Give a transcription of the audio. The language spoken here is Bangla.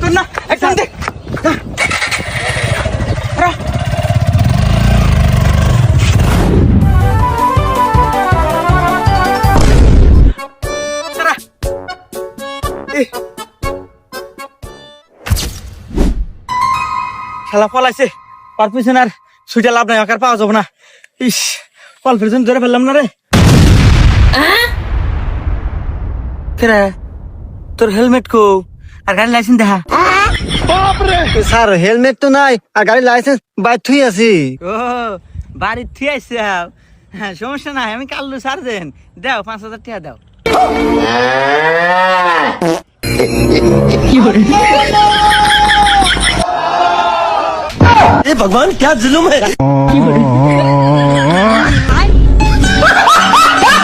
তোর না একদম দেখ খেলা ফলাইছে ওর পিছনে আর ছুটে লাভ নাই ওকে পাওয়া যাবো না ইস ফল পিছনে ধরে ফেললাম না রে কেরে তোর হেলমেট কো আর গাড়ি লাইসেন্স দেখা স্যার হেলমেট তো নাই আর গাড়ির লাইসেন্স বাইর থুই আছি ও বাড়ি ঠিক আছে হ্যাঁ সমস্যা নাই আমি কাল্লু সার্জেন দাও 5,000 টাকা দাও ए भगवान क्या जुलुम है